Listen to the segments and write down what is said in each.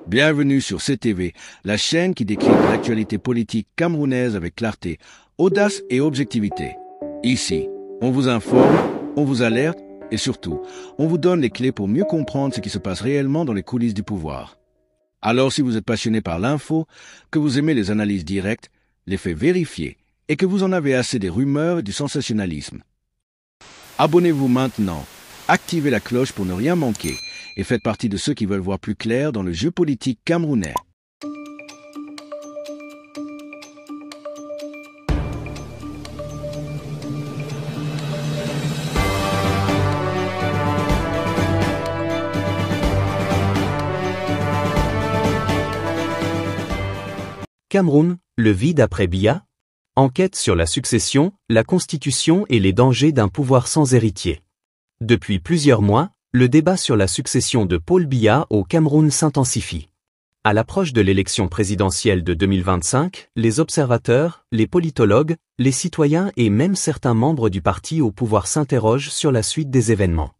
Bienvenue sur CTV, la chaîne qui décrypte l'actualité politique camerounaise avec clarté, audace et objectivité. Ici, on vous informe, on vous alerte et surtout, on vous donne les clés pour mieux comprendre ce qui se passe réellement dans les coulisses du pouvoir. Alors si vous êtes passionné par l'info, que vous aimez les analyses directes, les faits vérifiés et que vous en avez assez des rumeurs et du sensationnalisme, abonnez-vous maintenant, activez la cloche pour ne rien manquer et faites partie de ceux qui veulent voir plus clair dans le jeu politique camerounais. Cameroun, le vide après Biya? Enquête sur la succession, la constitution et les dangers d'un pouvoir sans héritier. Depuis plusieurs mois, le débat sur la succession de Paul Biya au Cameroun s'intensifie. À l'approche de l'élection présidentielle de 2025, les observateurs, les politologues, les citoyens et même certains membres du parti au pouvoir s'interrogent sur la suite des événements.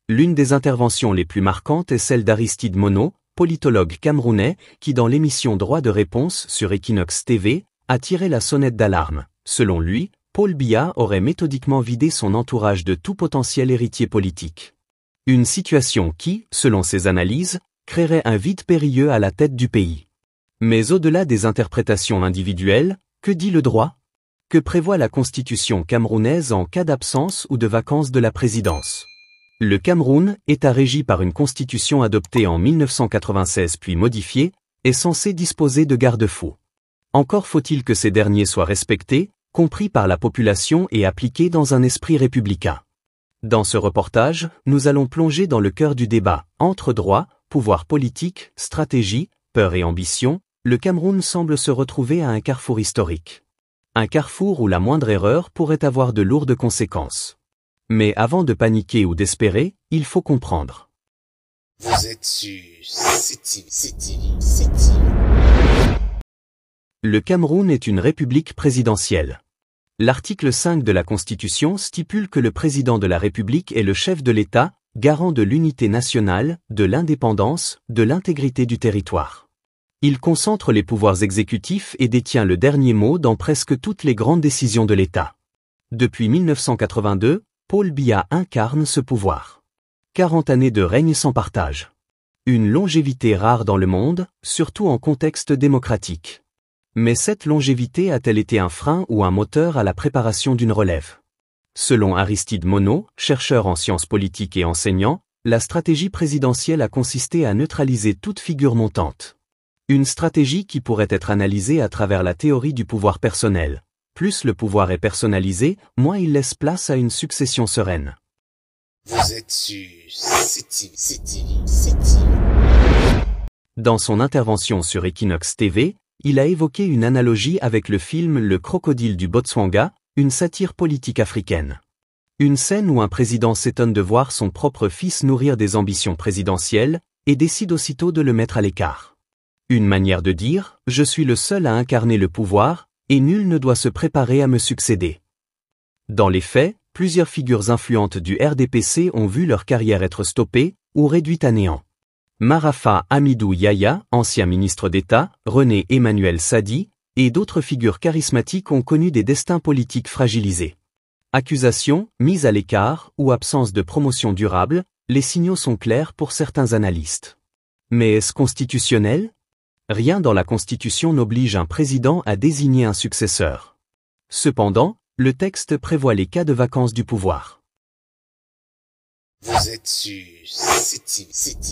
L'une des interventions les plus marquantes est celle d'Aristide Monod, politologue camerounais, qui dans l'émission Droit de réponse sur Equinox TV, a tiré la sonnette d'alarme. Selon lui, Paul Biya aurait méthodiquement vidé son entourage de tout potentiel héritier politique. Une situation qui, selon ses analyses, créerait un vide périlleux à la tête du pays. Mais au-delà des interprétations individuelles, que dit le droit? Que prévoit la constitution camerounaise en cas d'absence ou de vacance de la présidence? Le Cameroun, État régi par une constitution adoptée en 1996 puis modifiée, est censé disposer de garde-fous. Encore faut-il que ces derniers soient respectés, compris par la population et appliqués dans un esprit républicain. Dans ce reportage, nous allons plonger dans le cœur du débat. Entre droit, pouvoir politique, stratégie, peur et ambition, le Cameroun semble se retrouver à un carrefour historique. Un carrefour où la moindre erreur pourrait avoir de lourdes conséquences. Mais avant de paniquer ou d'espérer, il faut comprendre. Vous êtes sur CTV. Le Cameroun est une république présidentielle. L'article 5 de la Constitution stipule que le président de la République est le chef de l'État, garant de l'unité nationale, de l'indépendance, de l'intégrité du territoire. Il concentre les pouvoirs exécutifs et détient le dernier mot dans presque toutes les grandes décisions de l'État. Depuis 1982, Paul Biya incarne ce pouvoir. 40 années de règne sans partage. Une longévité rare dans le monde, surtout en contexte démocratique. Mais cette longévité a-t-elle été un frein ou un moteur à la préparation d'une relève? Selon Aristide Monod, chercheur en sciences politiques et enseignant, la stratégie présidentielle a consisté à neutraliser toute figure montante. Une stratégie qui pourrait être analysée à travers la théorie du pouvoir personnel. Plus le pouvoir est personnalisé, moins il laisse place à une succession sereine. Vous êtes sur CTV. Dans son intervention sur Equinox TV, il a évoqué une analogie avec le film Le Crocodile du Botswana, une satire politique africaine. Une scène où un président s'étonne de voir son propre fils nourrir des ambitions présidentielles, et décide aussitôt de le mettre à l'écart. Une manière de dire « Je suis le seul à incarner le pouvoir, et nul ne doit se préparer à me succéder ». Dans les faits, plusieurs figures influentes du RDPC ont vu leur carrière être stoppée, ou réduite à néant. Marafa Hamidou Yahya, ancien ministre d'État, René Emmanuel Sadi, et d'autres figures charismatiques ont connu des destins politiques fragilisés. Accusations, mise à l'écart ou absence de promotion durable, les signaux sont clairs pour certains analystes. Mais est-ce constitutionnel? Rien dans la Constitution n'oblige un président à désigner un successeur. Cependant, le texte prévoit les cas de vacance du pouvoir. Vous êtes sur CTV.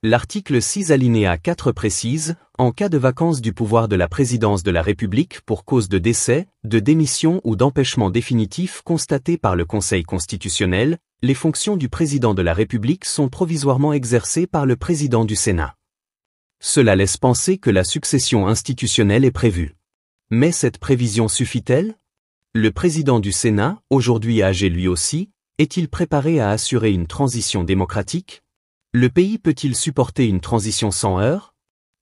L'article 6 alinéa 4 précise, en cas de vacance du pouvoir de la présidence de la République pour cause de décès, de démission ou d'empêchement définitif constaté par le Conseil constitutionnel, les fonctions du président de la République sont provisoirement exercées par le président du Sénat. Cela laisse penser que la succession institutionnelle est prévue. Mais cette prévision suffit-elle? Le président du Sénat, aujourd'hui âgé lui aussi, est-il préparé à assurer une transition démocratique? Le pays peut-il supporter une transition sans heurts?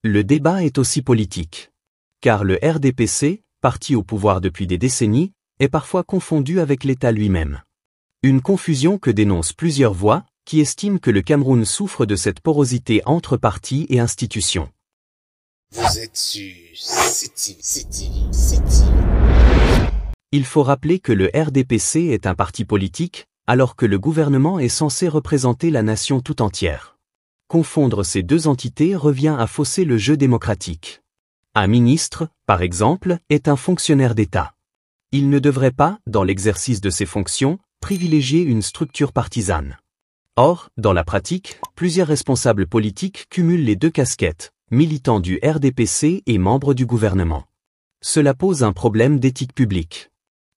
Le débat est aussi politique. Car le RDPC, parti au pouvoir depuis des décennies, est parfois confondu avec l'État lui-même. Une confusion que dénoncent plusieurs voix, qui estime que le Cameroun souffre de cette porosité entre partis et institutions. Vous êtes sur CTV. Il faut rappeler que le RDPC est un parti politique, alors que le gouvernement est censé représenter la nation tout entière. Confondre ces deux entités revient à fausser le jeu démocratique. Un ministre, par exemple, est un fonctionnaire d'État. Il ne devrait pas, dans l'exercice de ses fonctions, privilégier une structure partisane. Or, dans la pratique, plusieurs responsables politiques cumulent les deux casquettes, militants du RDPC et membres du gouvernement. Cela pose un problème d'éthique publique.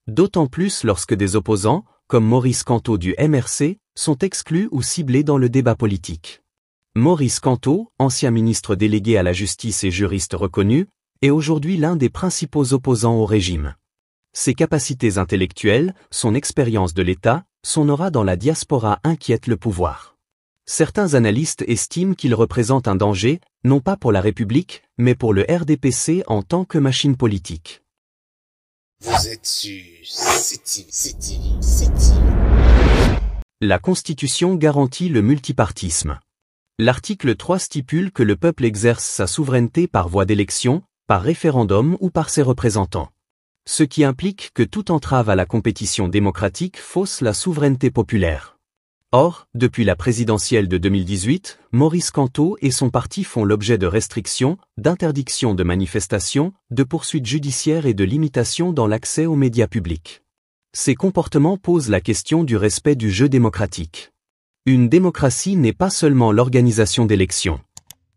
D'autant plus lorsque des opposants, comme Maurice Kanto du MRC, sont exclus ou ciblés dans le débat politique. Maurice Kanto, ancien ministre délégué à la justice et juriste reconnu, est aujourd'hui l'un des principaux opposants au régime. Ses capacités intellectuelles, son expérience de l'État, son aura dans la diaspora inquiètent le pouvoir. Certains analystes estiment qu'il représente un danger, non pas pour la République, mais pour le RDPC en tant que machine politique. Vous êtes sur CTV. La Constitution garantit le multipartisme. L'article 3 stipule que le peuple exerce sa souveraineté par voie d'élection, par référendum ou par ses représentants. Ce qui implique que toute entrave à la compétition démocratique fausse la souveraineté populaire. Or, depuis la présidentielle de 2018, Maurice Kanto et son parti font l'objet de restrictions, d'interdictions de manifestations, de poursuites judiciaires et de limitations dans l'accès aux médias publics. Ces comportements posent la question du respect du jeu démocratique. Une démocratie n'est pas seulement l'organisation d'élections.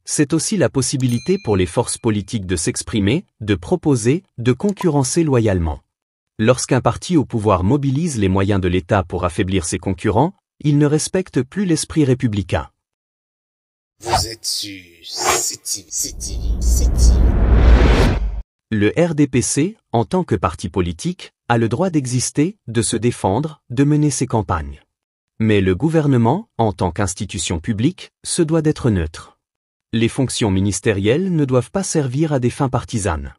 C'est aussi la possibilité pour les forces politiques de s'exprimer, de proposer, de concurrencer loyalement. Lorsqu'un parti au pouvoir mobilise les moyens de l'État pour affaiblir ses concurrents, il ne respecte plus l'esprit républicain. Vous êtes sur CTV. Le RDPC, en tant que parti politique, a le droit d'exister, de se défendre, de mener ses campagnes. Mais le gouvernement, en tant qu'institution publique, se doit d'être neutre. Les fonctions ministérielles ne doivent pas servir à des fins partisanes.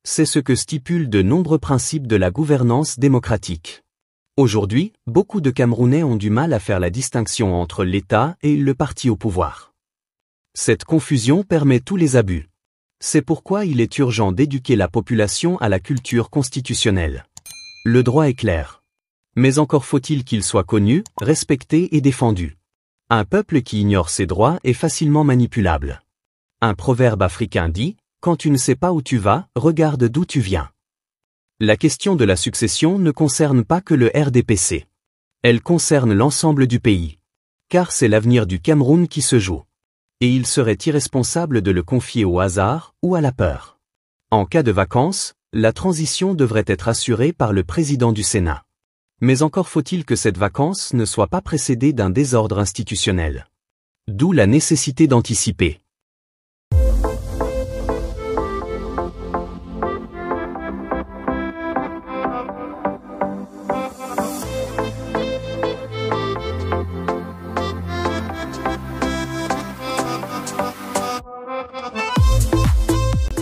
C'est ce que stipulent de nombreux principes de la gouvernance démocratique. Aujourd'hui, beaucoup de Camerounais ont du mal à faire la distinction entre l'État et le parti au pouvoir. Cette confusion permet tous les abus. C'est pourquoi il est urgent d'éduquer la population à la culture constitutionnelle. Le droit est clair. Mais encore faut-il qu'il soit connu, respecté et défendu. Un peuple qui ignore ses droits est facilement manipulable. Un proverbe africain dit « Quand tu ne sais pas où tu vas, regarde d'où tu viens ». La question de la succession ne concerne pas que le RDPC. Elle concerne l'ensemble du pays. Car c'est l'avenir du Cameroun qui se joue. Et il serait irresponsable de le confier au hasard ou à la peur. En cas de vacances, la transition devrait être assurée par le président du Sénat. Mais encore faut-il que cette vacance ne soit pas précédée d'un désordre institutionnel. D'où la nécessité d'anticiper.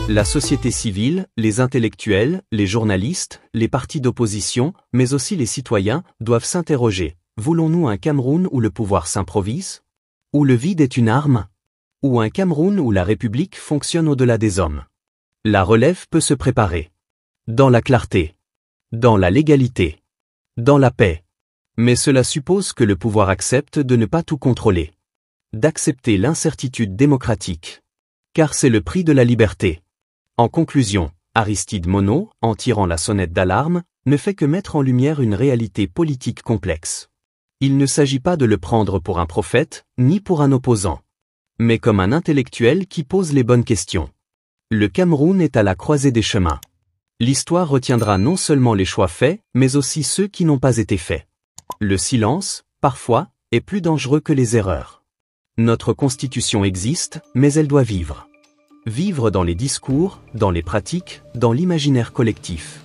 La société civile, les intellectuels, les journalistes, les partis d'opposition, mais aussi les citoyens, doivent s'interroger. Voulons-nous un Cameroun où le pouvoir s'improvise? Où le vide est une arme? Ou un Cameroun où la République fonctionne au-delà des hommes? La relève peut se préparer. Dans la clarté. Dans la légalité. Dans la paix. Mais cela suppose que le pouvoir accepte de ne pas tout contrôler. D'accepter l'incertitude démocratique. Car c'est le prix de la liberté. En conclusion, Aristide Monod, en tirant la sonnette d'alarme, ne fait que mettre en lumière une réalité politique complexe. Il ne s'agit pas de le prendre pour un prophète, ni pour un opposant, mais comme un intellectuel qui pose les bonnes questions. Le Cameroun est à la croisée des chemins. L'histoire retiendra non seulement les choix faits, mais aussi ceux qui n'ont pas été faits. Le silence, parfois, est plus dangereux que les erreurs. Notre constitution existe, mais elle doit vivre. Vivre dans les discours, dans les pratiques, dans l'imaginaire collectif.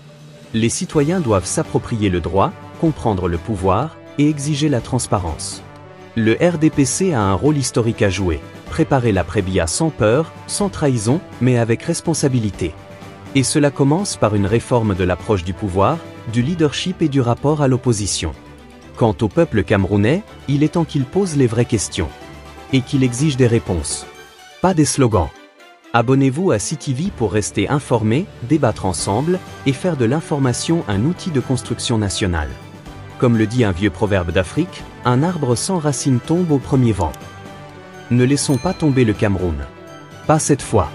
Les citoyens doivent s'approprier le droit, comprendre le pouvoir et exiger la transparence. Le RDPC a un rôle historique à jouer, préparer l'après-Biya sans peur, sans trahison, mais avec responsabilité. Et cela commence par une réforme de l'approche du pouvoir, du leadership et du rapport à l'opposition. Quant au peuple camerounais, il est temps qu'il pose les vraies questions. Et qu'il exige des réponses. Pas des slogans. Abonnez-vous à CTV pour rester informé, débattre ensemble, et faire de l'information un outil de construction nationale. Comme le dit un vieux proverbe d'Afrique, un arbre sans racines tombe au premier vent. Ne laissons pas tomber le Cameroun. Pas cette fois.